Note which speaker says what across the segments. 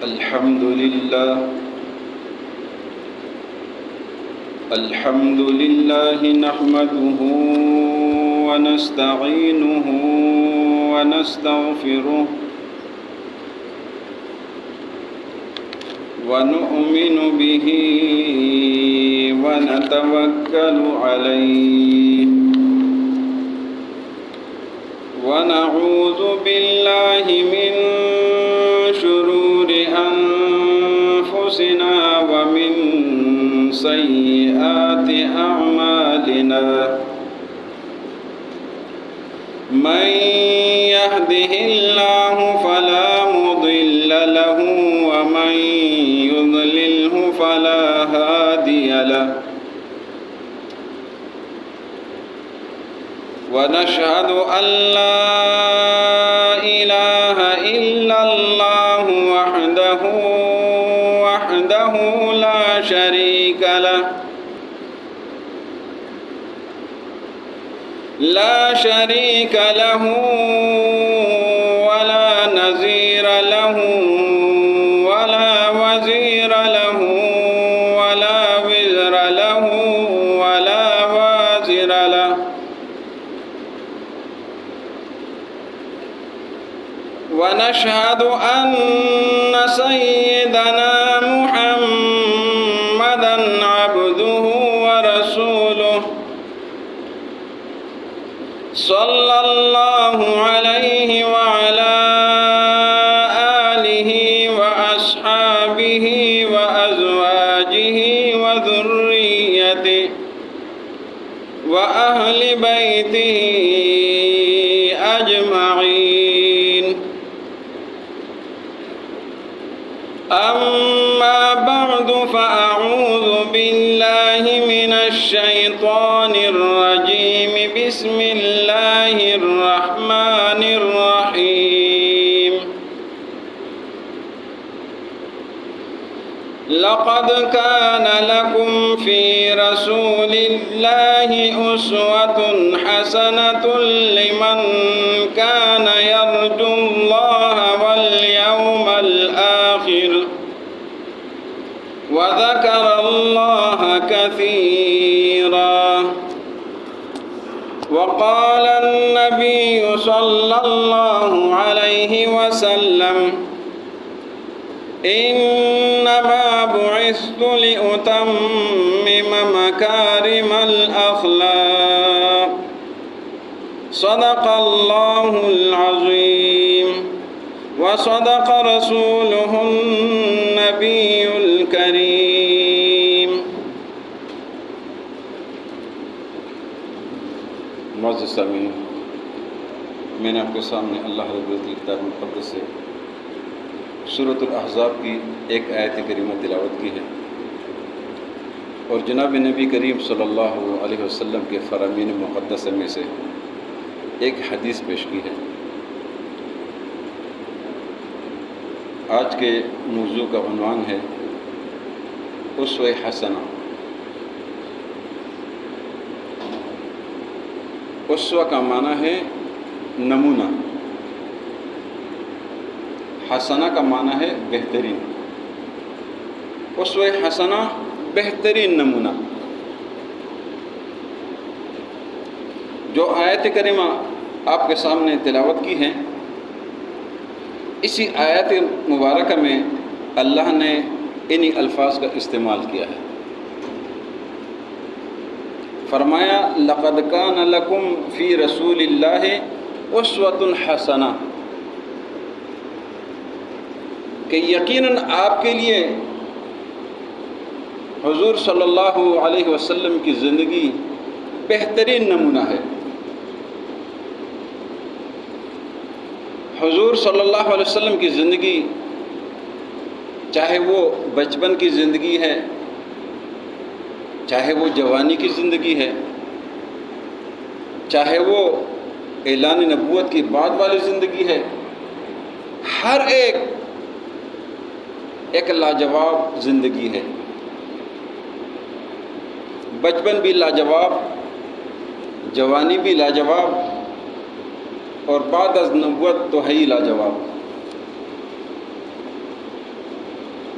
Speaker 1: الحمد لله نحمده ونستعينه ونستغفره ونؤمن به ونتوكل عليه ونعوذ بالله من شرور أنفسنا ومن سيئات أعمالنا من يهده الله فلا مضل له ومن يضلله فلا هادي له ونشهد أن لا إله إلا الله وحده لا شريك له ولا نظير له ولا وزير له ولا وزر له ولا وازر له ونشهد أن سيدنا محمدًا عبده ورسوله صلى الله عليه وعلى آله وأصحابه وأزواجه وذريته وأهل بيته أجمعين أما بعد فأعوذ بالله من الشيطان الرجيم بسم الله الرحمن الرحيم لقد كان لكم في رسول الله أسوة حسنة لمن كان يرجو الله واليوم الآخر وذكر الله كثيرا وقال النبي صلى الله عليه وسلم إنما بعثت لأتمم مكارم الأخلاق صدق الله العظيم وصدق رسوله النبي الكريم معزز سامعین، میں نے آپ کے سامنے اللہ رب العزت کی کتاب مقدس سے سورۃ الاحزاب کی ایک آیت کریمہ تلاوت کی ہے اور جناب نبی کریم صلی اللہ علیہ وسلم کے فرامین مقدسہ میں سے ایک حدیث پیش کی ہے۔ آج کے موضوع کا عنوان ہے اسوہ حسنہ۔ اسوہ کا معنی ہے نمونہ، حسنہ کا معنی ہے بہترین۔ اسوہ حسنہ بہترین نمونہ۔ جو آیت کریمہ آپ کے سامنے تلاوت کی ہے، اسی آیت مبارکہ میں اللہ نے انہی الفاظ کا استعمال کیا ہے۔ فرمایا لقد کان لکم فی رسول اللہ اسوۃ حسنہ، کہ یقیناً آپ کے لیے حضور صلی اللہ علیہ وسلم کی زندگی بہترین نمونہ ہے۔ حضور صلی اللہ علیہ وسلم کی زندگی، چاہے وہ بچپن کی زندگی ہے، چاہے وہ جوانی کی زندگی ہے، چاہے وہ اعلان نبوت کی بعد والی زندگی ہے، ہر ایک لاجواب زندگی ہے۔ بچپن بھی لاجواب، جوانی بھی لاجواب، اور بعد از نبوت تو ہے ہی لاجواب۔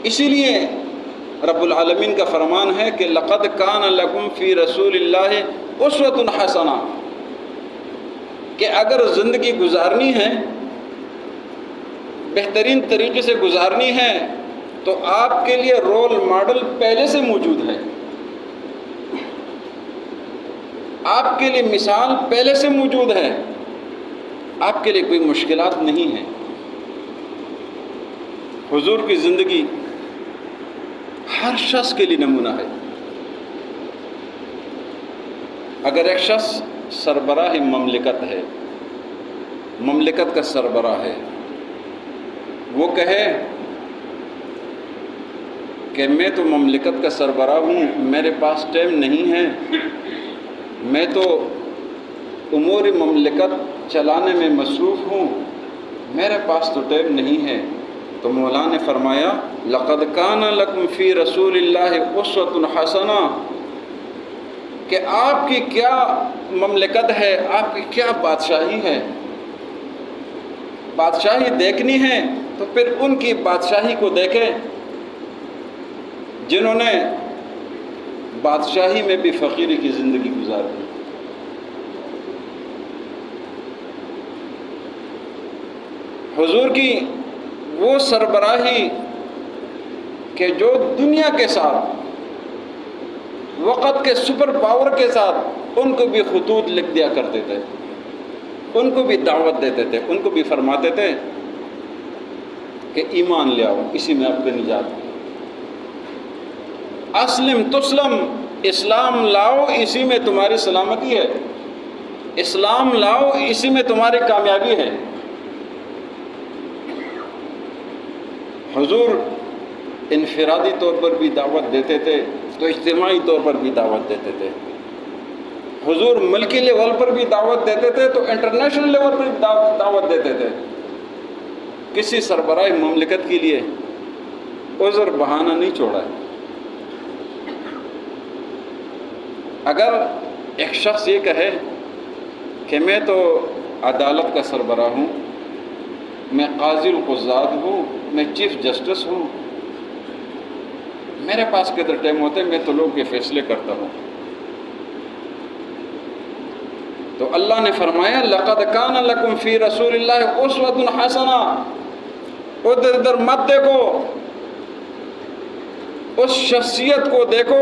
Speaker 1: اسی لیے رب العالمین کا فرمان ہے کہ لقد کان لکم فی رسول اللہ اسوۃ حسنہ، کہ اگر زندگی گزارنی ہے، بہترین طریقے سے گزارنی ہے، تو آپ کے لیے رول ماڈل پہلے سے موجود ہے، آپ کے لیے مثال پہلے سے موجود ہے، آپ کے لیے کوئی مشکلات نہیں ہیں۔ حضور کی زندگی ہر شخص کے لیے نمونہ ہے۔ اگر ایک شخص سربراہ مملکت ہے، مملکت کا سربراہ ہے، وہ کہے کہ میں تو مملکت کا سربراہ ہوں، میرے پاس ٹائم نہیں ہے، میں تو امور مملکت چلانے میں مصروف ہوں، میرے پاس تو ٹائم نہیں ہے، تو مولا نے فرمایا لقد کان لکم فی رسول اللہ اسوۃ حسنہ، کہ آپ کی کیا مملکت ہے، آپ کی کیا بادشاہی ہے، بادشاہی دیکھنی ہے تو پھر ان کی بادشاہی کو دیکھیں جنہوں نے بادشاہی میں بھی فقیری کی زندگی گزار دی۔ حضور کی وہ سربراہی کہ جو دنیا کے ساتھ، وقت کے سپر پاور کے ساتھ ان کو بھی خطوط لکھ دیا کرتے تھے، ان کو بھی دعوت دیتے تھے، ان کو بھی فرماتے تھے کہ ایمان لے آؤ، اسی میں آپ کی نجات ہے، اسلم تسلم، اسلام لاؤ اسی میں تمہاری سلامتی ہے، اسلام لاؤ اسی میں تمہاری کامیابی ہے۔ حضور انفرادی طور پر بھی دعوت دیتے تھے تو اجتماعی طور پر بھی دعوت دیتے تھے، حضور ملکی لیول پر بھی دعوت دیتے تھے تو انٹرنیشنل لیول پر بھی دعوت دیتے تھے۔ کسی سربراہ مملکت کے لیے عذر بہانہ نہیں چھوڑا ہے۔ اگر ایک شخص یہ کہے کہ میں تو عدالت کا سربراہ ہوں، میں قاضی القضات ہوں، میں چیف جسٹس ہوں، میرے پاس کدھر ٹائم ہوتا ہے، میں تو لوگوں کے فیصلے کرتا ہوں، تو اللہ نے فرمایا لقد کان لکم فی رسول اللہ اسوۃ حسنہ، ادھر ادھر مت دیکھو، اس شخصیت کو دیکھو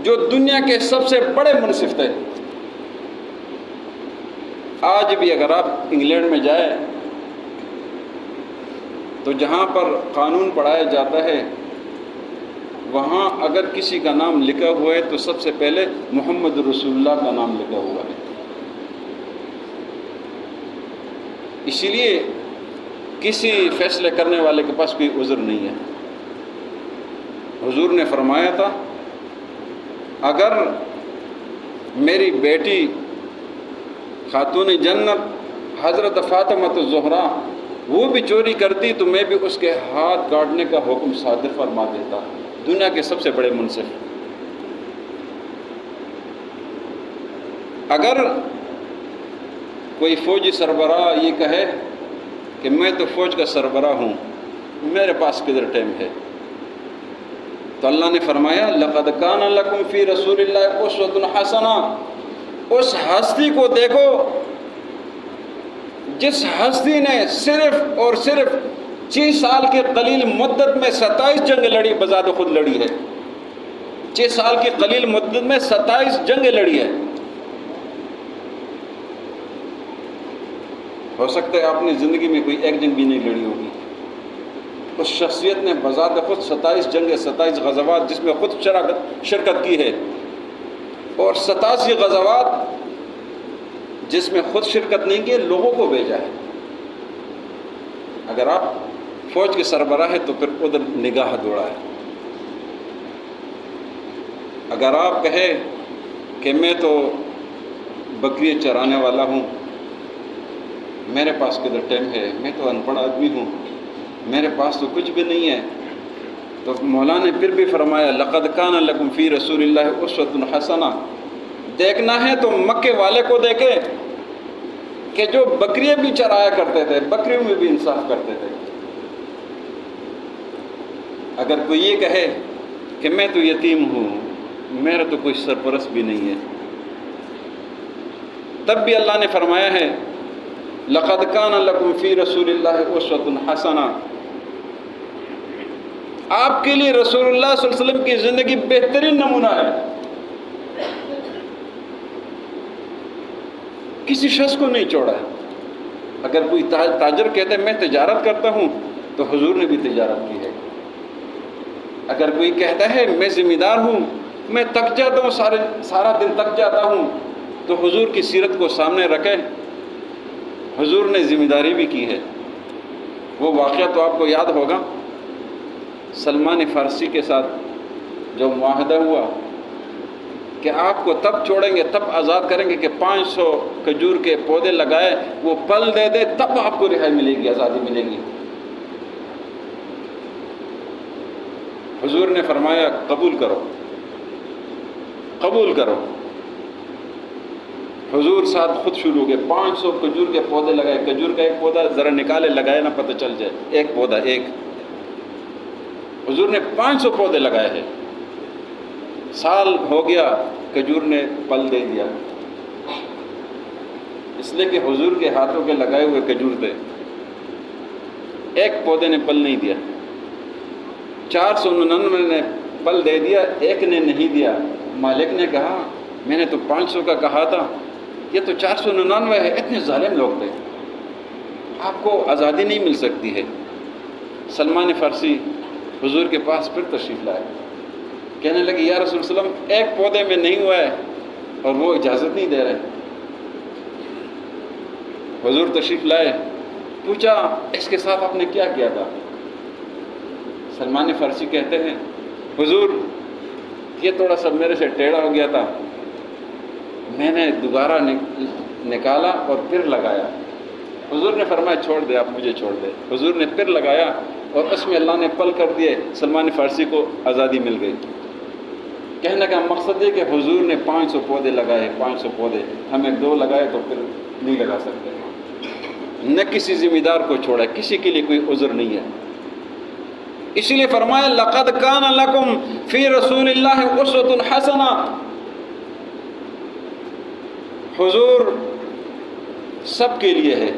Speaker 1: جو دنیا کے سب سے بڑے منصف تھے۔ آج بھی اگر آپ انگلینڈ میں جائیں تو جہاں پر قانون پڑھایا جاتا ہے وہاں اگر کسی کا نام لکھا ہوا ہے تو سب سے پہلے محمد رسول اللہ کا نام لکھا ہوا ہے۔ اسی لیے کسی فیصلے کرنے والے کے پاس کوئی عذر نہیں ہے۔ حضور نے فرمایا تھا اگر میری بیٹی خاتون جنت حضرت فاطمہ الزہرا وہ بھی چوری کرتی تو میں بھی اس کے ہاتھ کاٹنے کا حکم صادر فرما دیتا، دنیا کے سب سے بڑے منصف۔ اگر کوئی فوجی سربراہ یہ کہے کہ میں تو فوج کا سربراہ ہوں، میرے پاس کدھر ٹائم ہے، تو اللہ نے فرمایا لقد کان لکم فی رسول اللہ اسوۃ حسنہ، اس ہستی کو دیکھو جس ہستی نے صرف اور صرف 6 سال کی قلیل مدت میں 27 جنگ لڑی، بذات خود لڑی ہے، 6 سال کی قلیل مدت میں 27 جنگیں لڑی ہے۔ ہو سکتا ہے آپ نے زندگی میں کوئی ایک جنگ بھی نہیں لڑی ہوگی، اس شخصیت نے بذات خود 27 جنگیں، 27 غزوات جس میں خود شرکت کی ہے، اور 87 غزوات جس میں خود شرکت نہیں کی، لوگوں کو بھیجا ہے۔ اگر آپ فوج کے سربراہ ہیں تو پھر ادھر نگاہ دوڑا ہے۔ اگر آپ کہیں کہ میں تو بکری چرانے والا ہوں، میرے پاس کدھر ٹائم ہے، میں تو ان پڑھ آدمی ہوں، میرے پاس تو کچھ بھی نہیں ہے، تو مولا نے پھر بھی فرمایا لقد کان لکم فی رسول اللہ اسوۃ حسنہ۔ دیکھنا ہے تو مکے والے کو دیکھے کہ جو بکریاں بھی چرایا کرتے تھے، بکریوں میں بھی انصاف کرتے تھے۔ اگر کوئی یہ کہے کہ میں تو یتیم ہوں، میرا تو کوئی سرپرست بھی نہیں ہے، تب بھی اللہ نے فرمایا ہے لَقَدْ كَانَ لَكُمْ فِي رَسُولِ اللَّهِ أُسْوَةٌ حَسَنَةٌ، آپ کے لیے رسول اللہ صلی اللہ علیہ وسلم کی زندگی بہترین نمونہ ہے۔ کسی شخص کو نہیں چھوڑا ہے۔ اگر کوئی تاجر کہتے ہیں میں تجارت کرتا ہوں تو حضور نے بھی تجارت کی ہے۔ اگر کوئی کہتا ہے میں ذمہ دار ہوں، میں تک جاتا ہوں، سارا دن تک جاتا ہوں، تو حضور کی سیرت کو سامنے رکھے، حضور نے ذمہ داری بھی کی ہے۔ وہ واقعہ تو آپ کو یاد ہوگا، سلمان فارسی کے ساتھ جو معاہدہ ہوا کہ آپ کو تب چھوڑیں گے، تب آزاد کریں گے کہ 500 کھجور کے پودے لگائے، وہ پھل دے دے، تب آپ کو رہائی ملے گی، آزادی ملے گی۔ حضور نے فرمایا قبول کرو، قبول کرو۔ حضور ساتھ خود شروع کے 500 کھجور کے پودے لگائے، کھجور کا ایک پودا ذرا نکالے، لگائے نہ پتہ چل جائے، ایک پودا ایک۔ حضور نے 500 پودے لگائے ہیں، سال ہو گیا، کھجور نے پھل دے دیا، اس لیے کہ حضور کے ہاتھوں کے لگائے ہوئے کھجور تھے، ایک پودے نے پھل نہیں دیا۔ 499 نے پھل دے دیا، ایک نے نہیں دیا۔ مالک نے کہا میں نے تو 500 کا کہا تھا، یہ تو 499 ہے۔ اتنے ظالم لوگ تھے، آپ کو آزادی نہیں مل سکتی ہے۔ سلمان فارسی حضور کے پاس پھر تشریف لائے، کہنے لگے یا رسول اللہ علیہ وسلم ایک پودے میں نہیں ہوا ہے اور وہ اجازت نہیں دے رہے۔ حضور تشریف لائے، پوچھا اس کے ساتھ آپ نے کیا کیا تھا؟ سلمان فارسی کہتے ہیں حضور یہ تھوڑا سا میرے سے ٹیڑھا ہو گیا تھا، میں نے دوبارہ نکالا اور پھر لگایا۔ حضور نے فرمایا چھوڑ دے، آپ مجھے چھوڑ دے۔ حضور نے پھر لگایا اور اس میں اللہ نے پھل کر دیے، سلمان فارسی کو آزادی مل گئی۔ کہنے کا مقصد ہے کہ حضور نے 500 پودے لگائے، 500 پودے، ہمیں 2 لگائے تو پھر نہیں لگا سکتے۔ نہ کسی ذمہ دار کو چھوڑا، کسی کے لیے کوئی عذر نہیں ہے۔ اسی لیے فرمایا لَقَدْ كَانَ لَكُمْ فِي رَسُولِ اللَّهِ أُسْوَةٌ حَسَنَةٌ۔ حضور سب کے لیے ہے،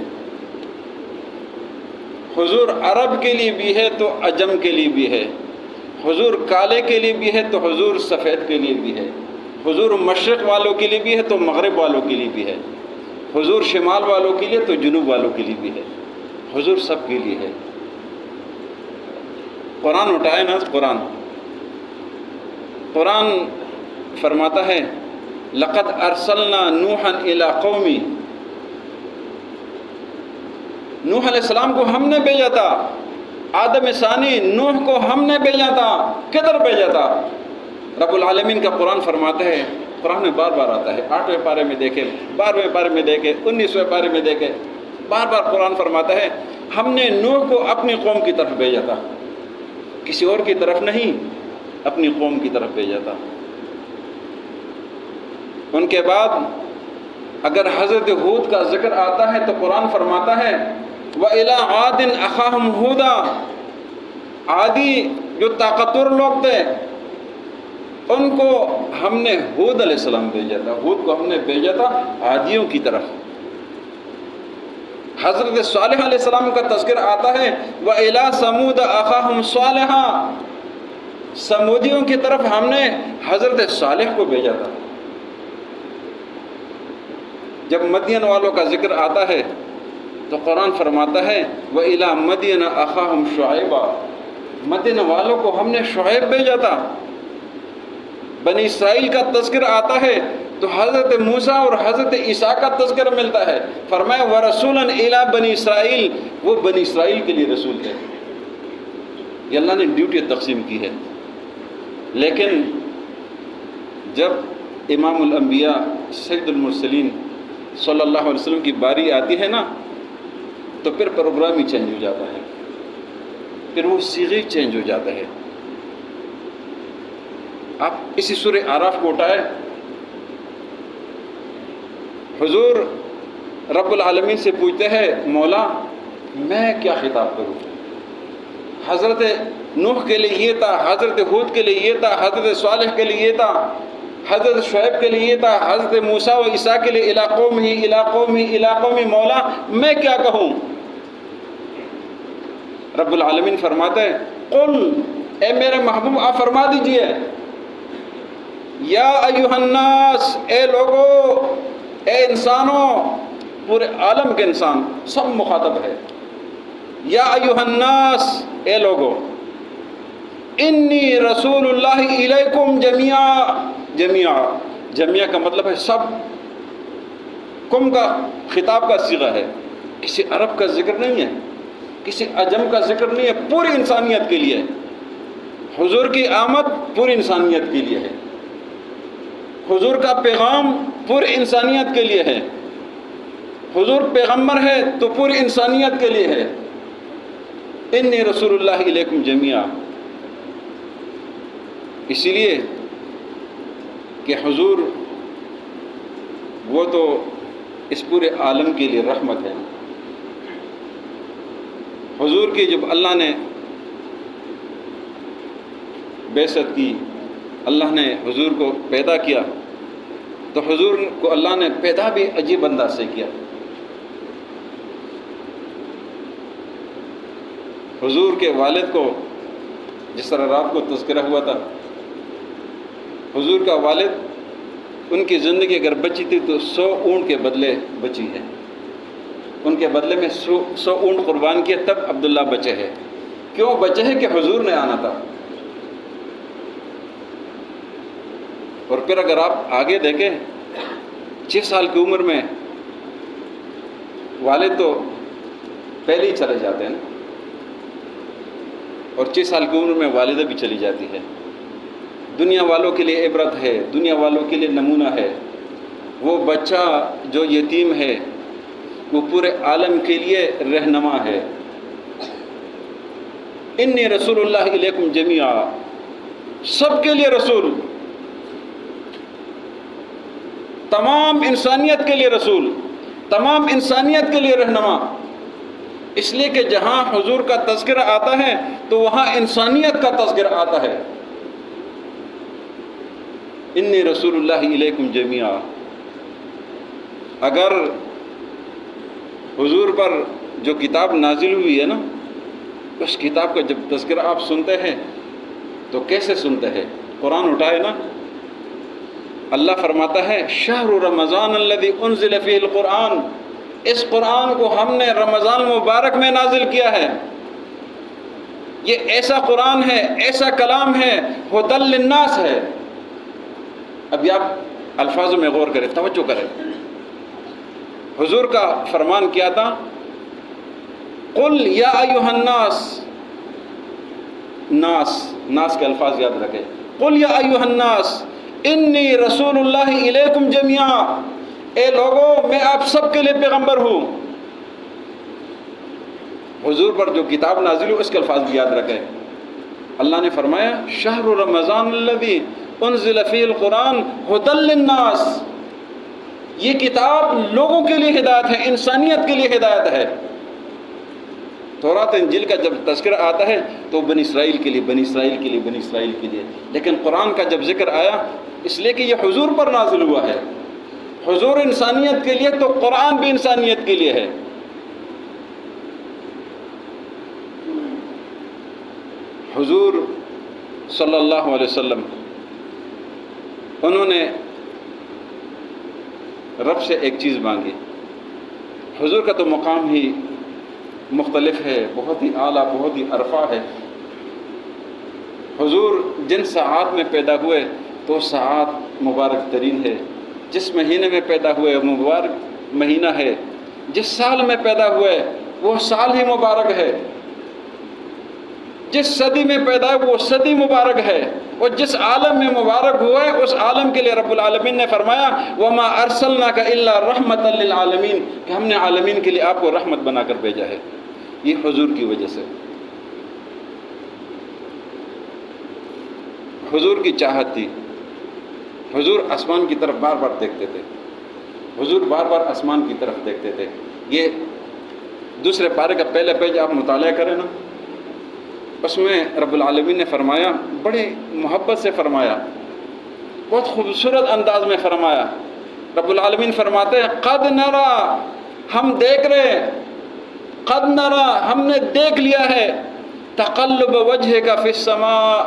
Speaker 1: حضور عرب کے لیے بھی ہے تو عجم کے لیے بھی ہے، حضور کالے کے لیے بھی ہے تو حضور سفید کے لیے بھی ہے، حضور مشرق والوں کے لیے بھی ہے تو مغرب والوں کے لیے بھی ہے، حضور شمال والوں کے لیے تو جنوب والوں کے لیے بھی ہے، حضور سب کے لیے ہے۔ قرآن اٹھائے نا، قرآن فرماتا ہے لَقَدْ أَرْسَلْنَا نُوحًا إِلَىٰ قَوْمِهِ، نوح علیہ السلام کو ہم نے بھیجا تھا، آدم ثانی نوح کو ہم نے بھیجا تھا۔ کدھر بھیجا تھا؟ رب العالمین کا قرآن فرماتا ہے، قرآن میں بار بار آتا ہے، 8ویں پارے میں دیکھیں، 12ویں پارے میں دیکھیں، 19ویں پارے میں دیکھیں، بار بار قرآن فرماتا ہے ہم نے نوح کو اپنی قوم کی طرف بھیجا تھا، کسی اور کی طرف نہیں، اپنی قوم کی طرف بھیجا تھا۔ ان کے بعد اگر حضرت ہود کا ذکر آتا ہے تو قرآن فرماتا ہے وَإِلَىٰ عَادٍ أَخَاهُمْ هُودًا، عادی جو طاقتور لوگ تھے ان کو ہم نے ہود علیہ السلام بھیجا تھا، ہود کو ہم نے بھیجا تھا عادیوں کی طرف۔ حضرت صالح علیہ السلام کا تذکر آتا ہے وَإِلَىٰ ثَمُودَ أَخَاهُمْ صَالِحًا، سمودیوں کی طرف ہم نے حضرت صالح کو بھیجا تھا۔ جب مدین والوں کا ذکر آتا ہے تو قرآن فرماتا ہے وَإِلَىٰ مَدْيَنَ أَخَاهُمْ شُعَيْبًا، مدین والوں کو ہم نے شعیب بھیجا تھا۔ بنی اسرائیل کا تذکر آتا ہے تو حضرت موسیٰ اور حضرت عیسیٰ کا تذکر ملتا ہے، فرمایا وَرَسُولًا إِلَىٰ بنی اسرائیل، وہ بنی اسرائیل کے لیے رسول تھے۔ یہ اللہ نے ڈیوٹی تقسیم کی ہے۔ لیکن جب امام الانبیاء سید المرسلین صلی اللہ علیہ وسلم کی باری آتی ہے نا تو پھر پروگرام ہی چینج ہو جاتا ہے، پھر وہ صیغے چینج ہو جاتا ہے۔ آپ اسی سورہ اعراف کو اٹھائے، حضور رب العالمین سے پوچھتے ہیں مولا میں کیا خطاب کروں؟ حضرت نوح کے لیے یہ تھا، حضرت ہود کے لیے یہ تھا، حضرت صالح کے لیے یہ تھا، حضرت شعیب کے لیے یہ تھا، حضرت موسیٰ و عیسیٰ کے لیے قومی مولا میں کیا کہوں؟ رب العالمین فرماتے ہیں قل، اے میرے محبوب آپ فرما دیجئے، یا ایھا الناس، اے لوگو، اے انسانوں، پورے عالم کے انسان سب مخاطب ہے، یا ایھا الناس، اے لوگو، انی رسول اللہ الیکم جمیعا کا مطلب ہے سب، کم کا خطاب کا صیغہ ہے، کسی عرب کا ذکر نہیں ہے، کسی عجم کا ذکر نہیں ہے، پوری انسانیت کے لیے حضور کی آمد پوری انسانیت کے لیے ہے، حضور کا پیغام پوری انسانیت کے لیے ہے، حضور پیغمبر ہے تو پوری انسانیت کے لیے ہے، انی رسول اللہ الیکم جمیعا، اسی لیے کہ حضور وہ تو اس پورے عالم کے لیے رحمت ہے۔ حضور کی جب اللہ نے بعثت کی، اللہ نے حضور کو پیدا کیا، تو حضور کو اللہ نے پیدا بھی عجیب انداز سے کیا۔ حضور کے والد کو جس طرح رات کو تذکرہ ہوا تھا، حضور کا والد، ان کی زندگی اگر بچی تھی تو 100 اونٹ کے بدلے بچی ہے، ان کے بدلے میں 100 اونٹ قربان کیے، تب عبداللہ بچے ہے۔ کیوں بچے ہیں؟ کہ حضور نے آنا تھا۔ اور پھر اگر آپ آگے دیکھیں، 6 سال کی عمر میں والد تو پہلے ہی چلے جاتے ہیں نا، اور 6 سال کی عمر میں والدہ بھی چلی جاتی ہے۔ دنیا والوں کے لیے عبرت ہے، دنیا والوں کے لیے نمونہ ہے۔ وہ بچہ جو یتیم ہے وہ پورے عالم کے لیے رہنما ہے۔ انی رسول اللہ الیکم جمیعا، سب کے لیے رسول، تمام انسانیت کے لیے رسول، تمام انسانیت کے لیے رہنما۔ اس لیے کہ جہاں حضور کا تذکرہ آتا ہے تو وہاں انسانیت کا تذکرہ آتا ہے۔ انی رسول اللہ الیکم جمیعا۔ اگر حضور پر جو کتاب نازل ہوئی ہے نا، اس کتاب کا جب تذکرہ آپ سنتے ہیں تو کیسے سنتے ہیں؟ قرآن اٹھائے نا، اللہ فرماتا ہے شہر رمضان الذی انزل فیہ القرآن، اس قرآن کو ہم نے رمضان مبارک میں نازل کیا ہے۔ یہ ایسا قرآن ہے، ایسا کلام ہے، ھدی للناس ہے۔ ابھی آپ الفاظوں میں غور کریں، توجہ کریں۔ حضور کا فرمان کیا تھا؟ قل یا ایھا الناس، ناس کے الفاظ یاد رکھیں۔ قل یا ایھا الناس انی رسول اللہ الیکم جمیعا، اے لوگو میں آپ سب کے لیے پیغمبر ہوں۔ حضور پر جو کتاب نازل ہو اس کے الفاظ بھی یاد رکھیں۔ اللہ نے فرمایا شہر رمضان الذی انزل فیہ القرآن ھدی للناس، یہ کتاب لوگوں کے لیے ہدایت ہے، انسانیت کے لیے ہدایت ہے۔ تورات انجیل کا جب تذکرہ آتا ہے تو بنی اسرائیل کے لیے، بنی اسرائیل کے لیے، بنی اسرائیل کے لیے، لیکن قرآن کا جب ذکر آیا اس لیے کہ یہ حضور پر نازل ہوا ہے۔ حضور انسانیت کے لیے تو قرآن بھی انسانیت کے لیے ہے۔ حضور صلی اللہ علیہ وسلم انہوں نے رب سے ایک چیز مانگی۔ حضور کا تو مقام ہی مختلف ہے، بہت ہی اعلیٰ، بہت ہی عرفہ ہے۔ حضور جن ساعات میں پیدا ہوئے تو ساعت مبارک ترین ہے، جس مہینے میں پیدا ہوئے وہ مبارک مہینہ ہے، جس سال میں پیدا ہوئے وہ سال ہی مبارک ہے، جس صدی میں پیدا ہے وہ صدی مبارک ہے، اور جس عالم میں مبارک ہوا ہے اس عالم کے لیے رب العالمین نے فرمایا وَمَا أَرْسَلْنَاكَ إِلَّا رَحْمَةً لِّلْعَالَمِينَ، کہ ہم نے عالمین کے لیے آپ کو رحمت بنا کر بھیجا ہے۔ یہ حضور کی وجہ سے۔ حضور کی چاہت تھی، حضور آسمان کی طرف بار بار دیکھتے تھے، حضور بار بار آسمان کی طرف دیکھتے تھے۔ یہ دوسرے پارے کا پہلا پیج آپ مطالعہ کریں نا، اس میں رب العالمین نے فرمایا، بڑے محبت سے فرمایا، بہت خوبصورت انداز میں فرمایا۔ رب العالمین فرماتے ہیں قد نرا، ہم دیکھ رہے ہیں، قد نرا، ہم نے دیکھ لیا ہے، تقلب وجہک فی السماء،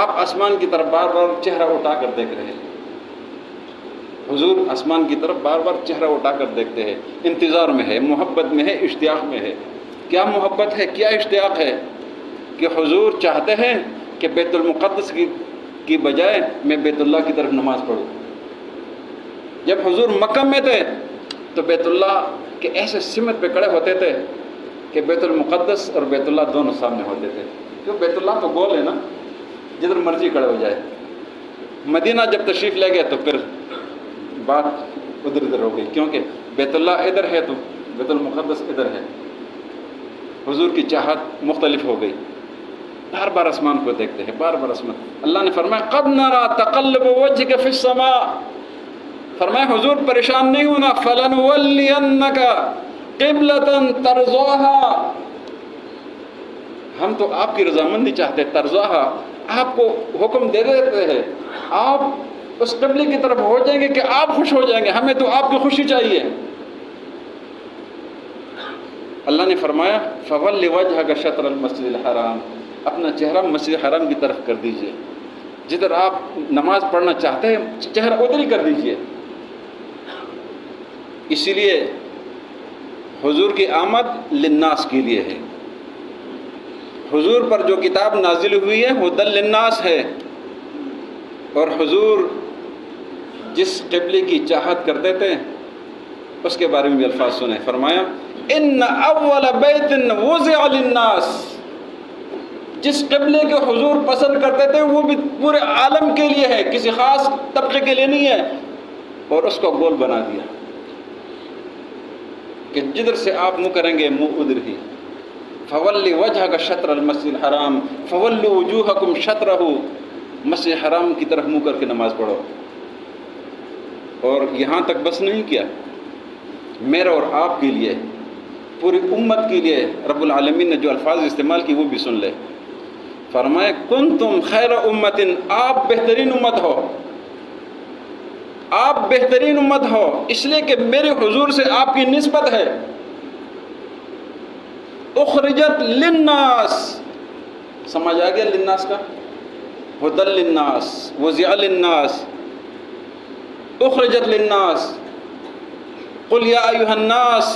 Speaker 1: آپ آسمان کی طرف بار بار چہرہ اٹھا کر دیکھ رہے ہیں۔ حضور آسمان کی طرف بار بار چہرہ اٹھا کر دیکھتے ہیں، انتظار میں ہے، محبت میں ہے، اشتیاق میں ہے۔ کیا محبت ہے، کیا اشتیاق ہے کہ حضور چاہتے ہیں کہ بیت المقدس کی بجائے میں بیت اللہ کی طرف نماز پڑھوں۔ جب حضور مکہ میں تھے تو بیت اللہ کے ایسے سمت پہ کھڑے ہوتے تھے کہ بیت المقدس اور بیت اللہ دونوں سامنے ہوتے تھے، کیوں بیت اللہ تو گول ہے نا، جدھر مرضی کھڑے ہو جائے۔ مدینہ جب تشریف لے گئے تو پھر بات ادھر ادھر ہو گئی، کیونکہ بیت اللہ ادھر ہے تو بیت المقدس ادھر ہے۔ حضور کی چاہت مختلف ہو گئی، بار بار آسمان کو دیکھتے ہیں، بار بار آسمان۔ اللہ نے فرمایا قد نرا تقلب وجهك فی السماء، فرمایا حضور پریشان نہیں ہونا، فلنولینک قبلۃ ترضاها، ہم تو آپ کی رضامندی چاہتے، ترضاها، آپ کو حکم دے دیتے ہیں، آپ اس قبلے کی طرف ہو جائیں گے کہ آپ خوش ہو جائیں گے، ہمیں تو آپ کی خوشی چاہیے۔ اللہ نے فرمایا فول وجهك شطر المسجد الحرام، اپنا چہرہ مسجد حرام کی طرف کر دیجئے، جدھر آپ نماز پڑھنا چاہتے ہیں چہرہ ادھر ہی کر دیجئے۔ اسی لیے حضور کی آمد للناس کے لیے ہے، حضور پر جو کتاب نازل ہوئی ہے ہدی للناس ہے، اور حضور جس قبلے کی چاہت کرتے تھے اس کے بارے میں بھی الفاظ سنے، فرمایا ان اول بیت وضع للناس، جس قبلے کے حضور پسند کرتے تھے وہ بھی پورے عالم کے لیے ہے، کسی خاص طبقے کے لیے نہیں ہے، اور اس کو گول بنا دیا کہ جدھر سے آپ منہ کریں گے منہ ادھر ہی۔ فولی وجهك شطر المسجد الحرام فولوا وجوهكم شطره، مسجد حرام کی طرف منہ کر کے نماز پڑھو۔ اور یہاں تک بس نہیں کیا، میرا اور آپ کے لیے، پوری امت کے لیے رب العالمین نے جو الفاظ استعمال کی وہ بھی سن لے۔ فرمائے کنتم خیر امت، آپ بہترین امت ہو، آپ بہترین امت ہو اس لیے کہ میرے حضور سے آپ کی نسبت ہے۔ اخرجت للناس، سمجھ آ گیا للناس کا، ہدی للناس وضع للناس، اخرجت للناس، قل یا ایھا الناس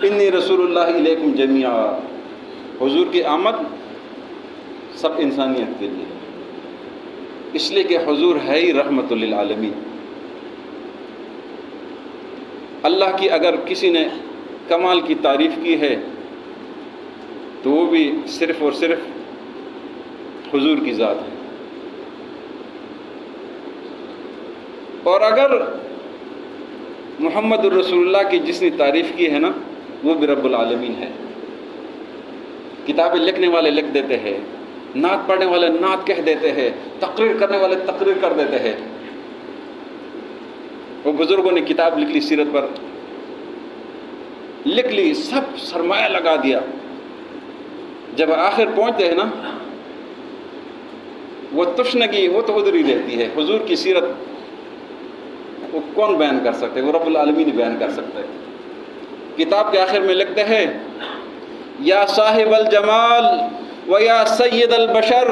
Speaker 1: انی رسول اللہ الیکم جمیعا، حضور کی آمد سب انسانیت کے لیے، اس لیے کہ حضور ہے ہی رحمت للعالمین۔ اللہ کی اگر کسی نے کمال کی تعریف کی ہے تو وہ بھی صرف اور صرف حضور کی ذات ہے، اور اگر محمد الرسول اللہ کی جس نے تعریف کی ہے نا وہ بھی رب العالمین ہے۔ کتابیں لکھنے والے لکھ دیتے ہیں، نعت پڑھنے والے نعت کہہ دیتے ہیں، تقریر کرنے والے تقریر کر دیتے ہیں۔ وہ بزرگوں نے کتاب لکھ لی، سیرت پر لکھ لی، سب سرمایہ لگا دیا، جب آخر پہنچتے ہیں نا وہ تشنگی وہ تو ادھر ہی رہتی ہے۔ حضور کی سیرت وہ کون بیان کر سکتے، وہ رب العالمین بیان کر سکتے ہیں۔ کتاب کے آخر میں لکھتے ہیں یا صاحب الجمال و یا سید البشر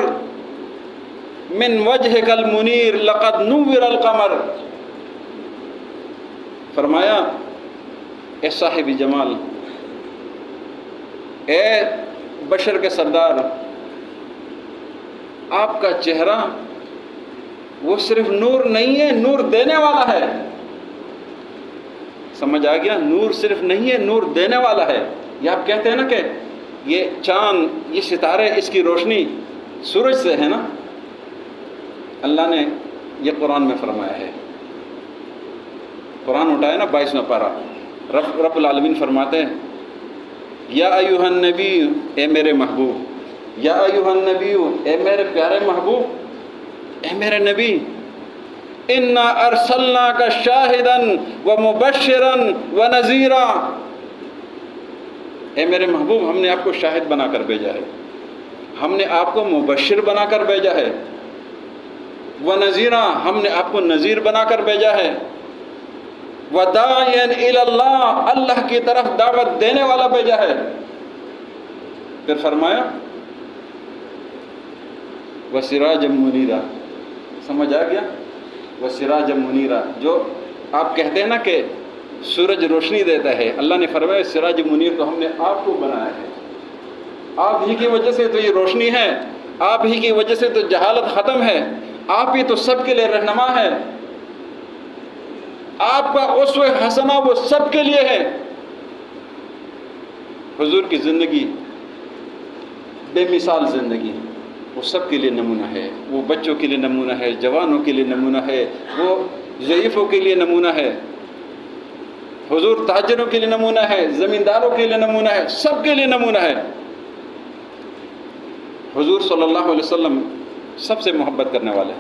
Speaker 1: من وجهك المنیر لقد نور القمر، فرمایا اے صاحب جمال، اے بشر کے سردار، آپ کا چہرہ وہ صرف نور نہیں ہے، نور دینے والا ہے۔ سمجھ آ گیا، نور صرف نہیں ہے، نور دینے والا ہے۔ یہ آپ کہتے ہیں نا کہ یہ چاند، یہ ستارے، اس کی روشنی سورج سے ہے نا، اللہ نے یہ قرآن میں فرمایا ہے۔ قرآن اٹھایا نا 22واں پارہ، رب العالمین فرماتے ہیں یا ایھا النبی، اے میرے محبوب، یا ایھا النبی، اے میرے پیارے محبوب، اے میرے نبی، انا ارسلناک شاہدا ومبشرا ونذیرا، اے میرے محبوب ہم نے آپ کو شاہد بنا کر بھیجا ہے، ہم نے آپ کو مبشر بنا کر بھیجا ہے، وَنَذِيرًا ہم نے آپ کو نذیر بنا کر بھیجا ہے، وَدَاعِيًا إِلَى اللَّهِ اللہ کی طرف دعوت دینے والا بھیجا ہے۔ پھر فرمایا وَسِرَاجًا مُنِيرًا، سمجھ آ گیا؟ وَسِرَاجًا مُنِيرًا، جو آپ کہتے ہیں نا کہ سورج روشنی دیتا ہے، اللہ نے فرمایا سراج منیر تو ہم نے آپ کو بنایا ہے، آپ ہی کی وجہ سے تو یہ روشنی ہے، آپ ہی کی وجہ سے تو جہالت ختم ہے، آپ ہی تو سب کے لیے رہنما ہے، آپ کا اسوہ حسنہ وہ سب کے لیے ہے۔ حضور کی زندگی بے مثال زندگی، وہ سب کے لیے نمونہ ہے، وہ بچوں کے لیے نمونہ ہے، جوانوں کے لیے نمونہ ہے، وہ ضعیفوں کے لیے نمونہ ہے، حضور تاجروں کے لیے نمونہ ہے، زمینداروں کے لیے نمونہ ہے، سب کے لیے نمونہ ہے۔ حضور صلی اللہ علیہ وسلم سب سے محبت کرنے والے۔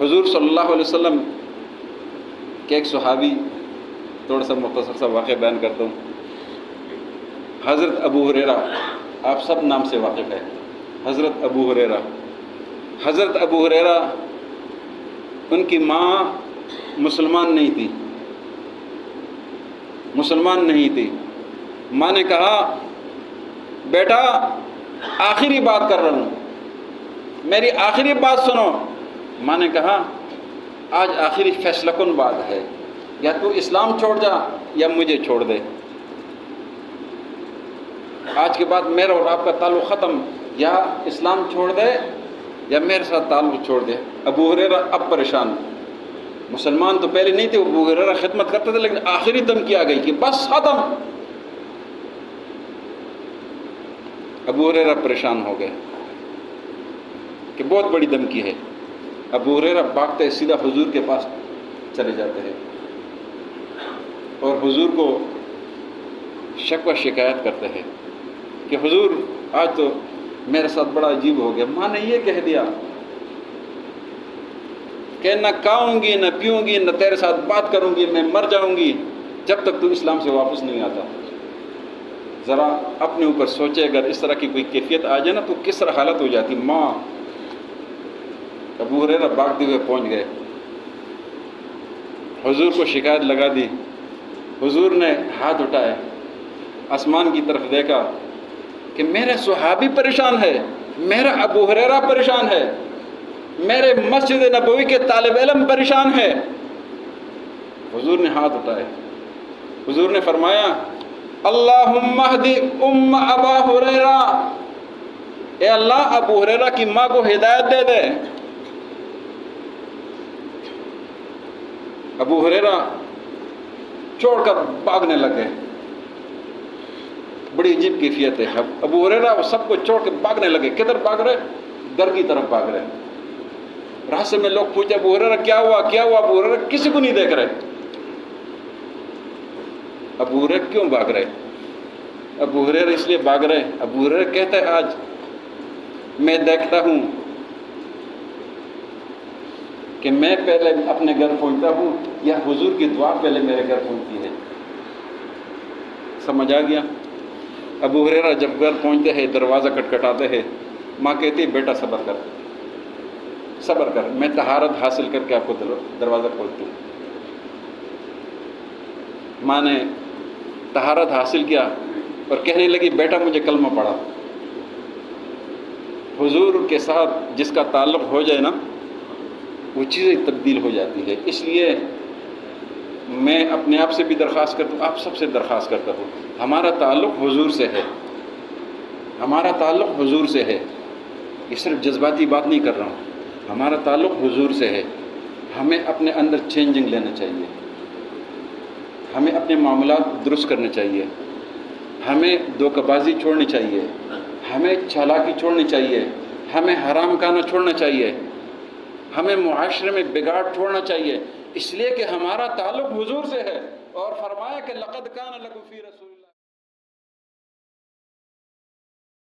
Speaker 1: حضور صلی اللہ علیہ وسلم کے ایک صحابی، تھوڑا سا مختصر سا واقعہ بیان کرتا ہوں۔ حضرت ابو ہریرہ، آپ سب نام سے واقف ہے، حضرت ابو ہریرہ۔ حضرت ابو ہریرہ، ان کی ماں مسلمان نہیں تھی، مسلمان نہیں تھی۔ ماں نے کہا بیٹا آخری بات کر رہا ہوں، میری آخری بات سنو۔ ماں نے کہا آج آخری فیصلہ کن بات ہے، یا تو اسلام چھوڑ جا یا مجھے چھوڑ دے، آج کے بعد میرا اور آپ کا تعلق ختم، یا اسلام چھوڑ دے یا میرے ساتھ تعلق چھوڑ دے۔ ابو ہریرہ اب پریشان، مسلمان تو پہلے نہیں تھے، ابو ہریرہ خدمت کرتے تھے، لیکن آخری دھمکی آ گئی کہ بس ختم۔ ابو ہریرہ پریشان ہو گئے کہ بہت بڑی دھمکی ہے۔ ابو ہریرہ بھاگتے سیدھا حضور کے پاس چلے جاتے ہیں اور حضور کو شکوہ شکایت کرتے ہیں کہ حضور آج تو میرے ساتھ بڑا عجیب ہو گیا، ماں نے یہ کہہ دیا کہ نہ کھاؤں گی نہ پیوں گی نہ تیرے ساتھ بات کروں گی، میں مر جاؤں گی جب تک تو اسلام سے واپس نہیں آتا۔ ذرا اپنے اوپر سوچے، اگر اس طرح کی کوئی کیفیت آ جائے نا تو کس طرح حالت ہو جاتی ماں۔ ابو ہریرہ بھاگتے ہوئے پہنچ گئے، حضور کو شکایت لگا دی۔ حضور نے ہاتھ اٹھائے، آسمان کی طرف دیکھا کہ میرے صحابی پریشان ہے، میرا ابو ہریرہ پریشان ہے، میرے مسجد نبوی کے طالب علم پریشان ہے۔ حضور نے ہاتھ اٹھائے، حضور نے فرمایا اللہم اہدی ابا ہریرہ، اے اللہ ابو ہریرہ کی ماں کو ہدایت دے دے۔ ابو ہریرہ چھوڑ کر بھاگنے لگے، بڑی عجیب کیفیت ہے۔ ابو ہریرہ سب کو چھوڑ کے بھاگنے لگے۔ کدھر بھاگ رہے؟ گھر کی طرف بھاگ رہے۔ راستے میں لوگ پوچھے ابو ہریرہ کیا ہوا کیا ہوا؟ ابو ہریرہ کسی کو نہیں دیکھ رہے۔ ابو ہریرہ کیوں بھاگ رہے؟ ابو ہریرہ اس لیے بھاگ رہے، ابو ہریرہ کہتا ہے آج میں دیکھتا ہوں کہ میں پہلے اپنے گھر پہنچتا ہوں یا حضور کی دعا پہلے میرے گھر پہنچتی ہے۔ سمجھ آ گیا؟ ابو ہریرہ جب گھر پہنچتے ہیں، دروازہ کٹکھٹاتے ہیں، ماں کہتی ہے بیٹا صبر کر، صبر کر، میں طہارت حاصل کر کے آپ کو دروازہ کھولتی ہوں۔ ماں نے طہارت حاصل کیا اور کہنے لگی بیٹا مجھے کلمہ پڑھا۔ حضور کے ساتھ جس کا تعلق ہو جائے نا وہ چیزیں تبدیل ہو جاتی ہے۔ اس لیے میں اپنے آپ سے بھی درخواست کرتا ہوں، آپ سب سے درخواست کرتا ہوں، ہمارا تعلق حضور سے ہے، ہمارا تعلق حضور سے ہے۔ یہ صرف جذباتی بات نہیں کر رہا ہوں، ہمارا تعلق حضور سے ہے۔ ہمیں اپنے اندر چینجنگ لینا چاہیے، ہمیں اپنے معاملات درست کرنے چاہیے، ہمیں دھوکہ بازی چھوڑنی چاہیے، ہمیں چالاکی چھوڑنی چاہیے، ہمیں حرام کھانا چھوڑنا چاہیے، ہمیں معاشرے میں بگاڑ چھوڑنا چاہیے، اس لیے کہ ہمارا تعلق حضور سے ہے۔ اور فرمایا کہ لقد کان لکم فی رسول